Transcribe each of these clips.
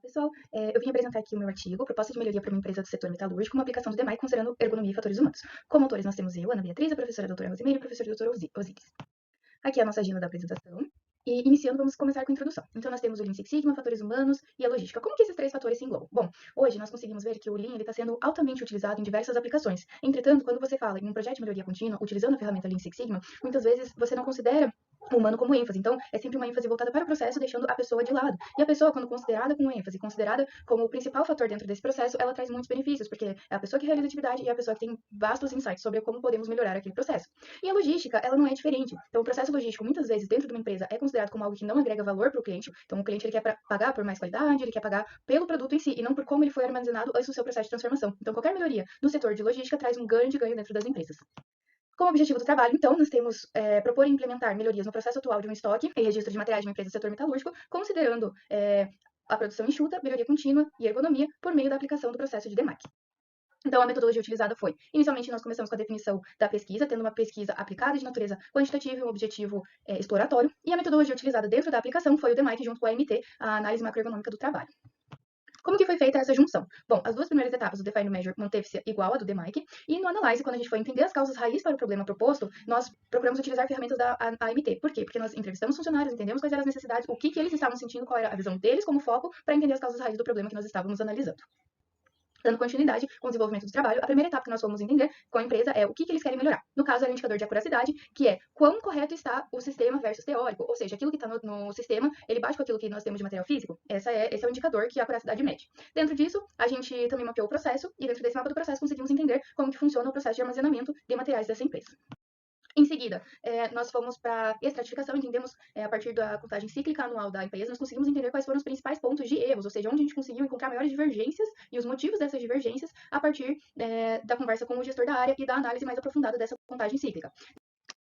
Pessoal, eu vim apresentar aqui o meu artigo, Proposta de Melhoria para uma Empresa do Setor Metalúrgico, uma aplicação do DEMAI considerando ergonomia e fatores humanos. Como autores nós temos eu, Ana Beatriz, a professora doutora Rosimeire e o professor doutor Osíris. Aqui é a nossa agenda da apresentação. E iniciando, vamos começar com a introdução. Então, nós temos o Lean Six Sigma, fatores humanos e a logística. Como que esses três fatores se englobam? Bom, hoje nós conseguimos ver que o Lean está sendo altamente utilizado em diversas aplicações. Entretanto, quando você fala em um projeto de melhoria contínua, utilizando a ferramenta Lean Six Sigma, muitas vezes você não considera o humano como ênfase. Então, é sempre uma ênfase voltada para o processo, deixando a pessoa de lado. E a pessoa, quando considerada com ênfase, considerada como o principal fator dentro desse processo, ela traz muitos benefícios, porque é a pessoa que realiza a atividade e é a pessoa que tem vastos insights sobre como podemos melhorar aquele processo. E a logística, ela não é diferente. Então, o processo logístico, muitas vezes, dentro de uma empresa, é considerado como algo que não agrega valor para o cliente. Então, o cliente ele quer pagar por mais qualidade, ele quer pagar pelo produto em si, e não por como ele foi armazenado antes do seu processo de transformação. Então, qualquer melhoria no setor de logística traz um grande ganho dentro das empresas. Como objetivo do trabalho, então, nós temos propor e implementar melhorias no processo atual de um estoque e registro de materiais de uma empresa do setor metalúrgico, considerando a produção enxuta, melhoria contínua e ergonomia por meio da aplicação do processo de DEMAC. Então, a metodologia utilizada foi, inicialmente, nós começamos com a definição da pesquisa, tendo uma pesquisa aplicada de natureza quantitativa e um objetivo exploratório, e a metodologia utilizada dentro da aplicação foi o DEMAIC junto com a AMT, a análise macroeconômica do trabalho. Como que foi feita essa junção? Bom, as duas primeiras etapas do Define Measure manteve-se igual a do DMAIC, e no Analyze, quando a gente foi entender as causas raiz para o problema proposto, nós procuramos utilizar ferramentas da AMT. Por quê? Porque nós entrevistamos funcionários, entendemos quais eram as necessidades, o que eles estavam sentindo, qual era a visão deles como foco, para entender as causas raiz do problema que nós estávamos analisando. Dando continuidade com o desenvolvimento do trabalho, a primeira etapa que nós vamos entender com a empresa é o que eles querem melhorar. No caso, era o indicador de acuracidade, que é quão correto está o sistema versus teórico, ou seja, aquilo que está no sistema, ele bate com aquilo que nós temos de material físico. Esse é o indicador que a acuracidade mede. Dentro disso, a gente também mapeou o processo, e dentro desse mapa do processo conseguimos entender como que funciona o processo de armazenamento de materiais dessa empresa. Em seguida, nós fomos para estratificação, entendemos, a partir da contagem cíclica anual da empresa, nós conseguimos entender quais foram os principais pontos de erros, ou seja, onde a gente conseguiu encontrar maiores divergências e os motivos dessas divergências a partir da conversa com o gestor da área e da análise mais aprofundada dessa contagem cíclica.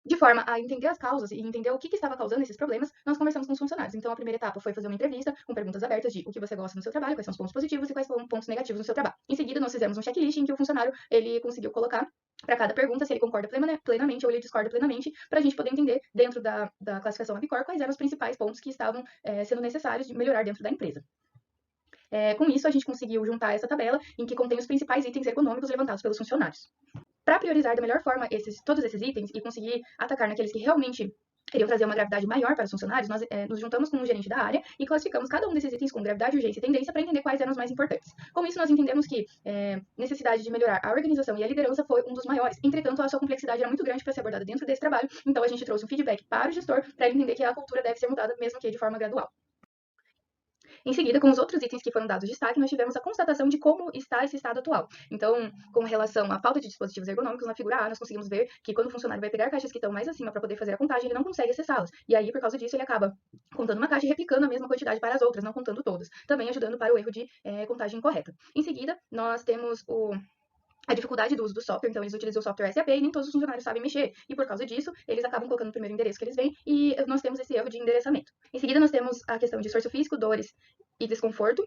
De forma a entender as causas e entender o que estava causando esses problemas, nós conversamos com os funcionários. Então, a primeira etapa foi fazer uma entrevista com perguntas abertas de o que você gosta no seu trabalho, quais são os pontos positivos e quais são os pontos negativos no seu trabalho. Em seguida, nós fizemos um checklist em que o funcionário ele conseguiu colocar para cada pergunta se ele concorda plenamente ou ele discorda plenamente, para a gente poder entender, dentro da classificação ABICOR, quais eram os principais pontos que estavam sendo necessários de melhorar dentro da empresa. Com isso, a gente conseguiu juntar essa tabela em que contém os principais itens ergonômicos levantados pelos funcionários. Para priorizar da melhor forma todos esses itens e conseguir atacar naqueles que realmente iriam trazer uma gravidade maior para os funcionários, nós nos juntamos com o gerente da área e classificamos cada um desses itens com gravidade, urgência e tendência para entender quais eram os mais importantes. Com isso, nós entendemos que necessidade de melhorar a organização e a liderança foi um dos maiores. Entretanto, a sua complexidade era muito grande para ser abordada dentro desse trabalho, então a gente trouxe um feedback para o gestor para ele entender que a cultura deve ser mudada, mesmo que de forma gradual. Em seguida, com os outros itens que foram dados destaque, nós tivemos a constatação de como está esse estado atual. Então, com relação à falta de dispositivos ergonômicos, na figura A, nós conseguimos ver que quando o funcionário vai pegar caixas que estão mais acima para poder fazer a contagem, ele não consegue acessá-las. E aí, por causa disso, ele acaba contando uma caixa e replicando a mesma quantidade para as outras, não contando todas, também ajudando para o erro de contagem incorreta. Em seguida, nós temos a dificuldade do uso do software, então eles utilizam o software SAP e nem todos os funcionários sabem mexer, e por causa disso, eles acabam colocando o primeiro endereço que eles veem e nós temos esse erro de endereçamento. Em seguida, nós temos a questão de esforço físico, dores e desconforto.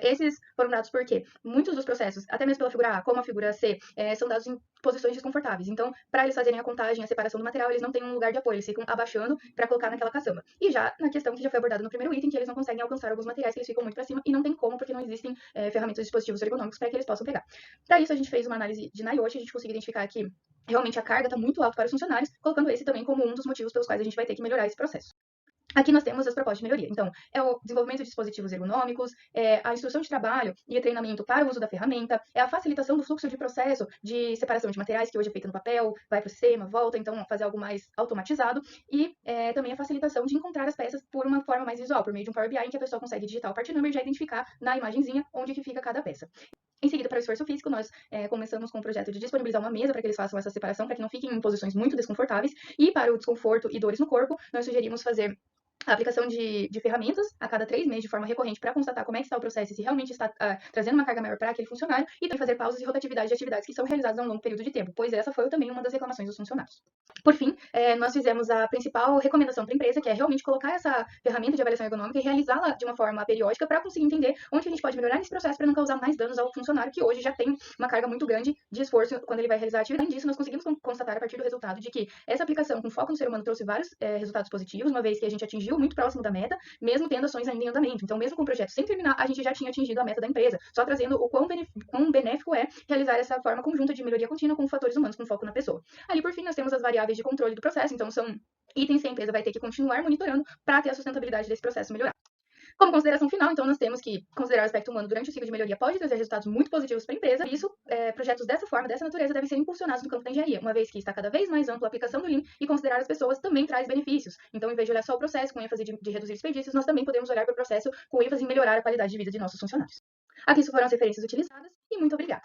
Esses foram dados porque muitos dos processos, até mesmo pela figura A como a figura C, são dados em posições desconfortáveis. Então, para eles fazerem a contagem, a separação do material, eles não têm um lugar de apoio, eles ficam abaixando para colocar naquela caçamba. E já na questão que já foi abordada no primeiro item, que eles não conseguem alcançar alguns materiais, que eles ficam muito para cima e não tem como, porque não existem ferramentas e dispositivos ergonômicos para que eles possam pegar. Para isso, a gente fez uma análise de NIOSH, a gente conseguiu identificar que realmente a carga está muito alta para os funcionários, colocando esse também como um dos motivos pelos quais a gente vai ter que melhorar esse processo. Aqui nós temos as propostas de melhoria. Então, é o desenvolvimento de dispositivos ergonômicos, a instrução de trabalho e o treinamento para o uso da ferramenta, é a facilitação do fluxo de processo de separação de materiais, que hoje é feita no papel, vai para o sistema, volta, então fazer algo mais automatizado, e também a facilitação de encontrar as peças por uma forma mais visual, por meio de um Power BI, em que a pessoa consegue digitar o part number e já identificar na imagenzinha onde que fica cada peça. Em seguida, para o esforço físico, nós começamos com o projeto de disponibilizar uma mesa para que eles façam essa separação, para que não fiquem em posições muito desconfortáveis, e para o desconforto e dores no corpo, nós sugerimos fazer a aplicação de ferramentas a cada 3 meses de forma recorrente para constatar como é que está o processo e se realmente está trazendo uma carga maior para aquele funcionário, e também fazer pausas e rotatividade de atividades que são realizadas a um longo período de tempo, pois essa foi também uma das reclamações dos funcionários. Por fim, nós fizemos a principal recomendação para a empresa, que é realmente colocar essa ferramenta de avaliação ergonômica e realizá-la de uma forma periódica para conseguir entender onde a gente pode melhorar nesse processo para não causar mais danos ao funcionário, que hoje já tem uma carga muito grande de esforço quando ele vai realizar a atividade. Além disso, nós conseguimos constatar a partir do resultado de que essa aplicação com foco no ser humano trouxe vários resultados positivos, uma vez que a gente atingiu Brasil, muito próximo da meta, mesmo tendo ações ainda em andamento. Então, mesmo com o projeto sem terminar, a gente já tinha atingido a meta da empresa, só trazendo o quão benéfico é realizar essa forma conjunta de melhoria contínua com fatores humanos, com foco na pessoa. Ali, por fim, nós temos as variáveis de controle do processo, então são itens que a empresa vai ter que continuar monitorando para ter a sustentabilidade desse processo melhorar. Como consideração final, então, nós temos que considerar o aspecto humano durante o ciclo de melhoria pode trazer resultados muito positivos para a empresa. Por isso, projetos dessa forma, dessa natureza, devem ser impulsionados no campo da engenharia, uma vez que está cada vez mais ampla a aplicação do Lean e considerar as pessoas também traz benefícios. Então, em vez de olhar só o processo com ênfase de reduzir desperdícios, nós também podemos olhar para o processo com ênfase em melhorar a qualidade de vida de nossos funcionários. Aqui foram as referências utilizadas e muito obrigada.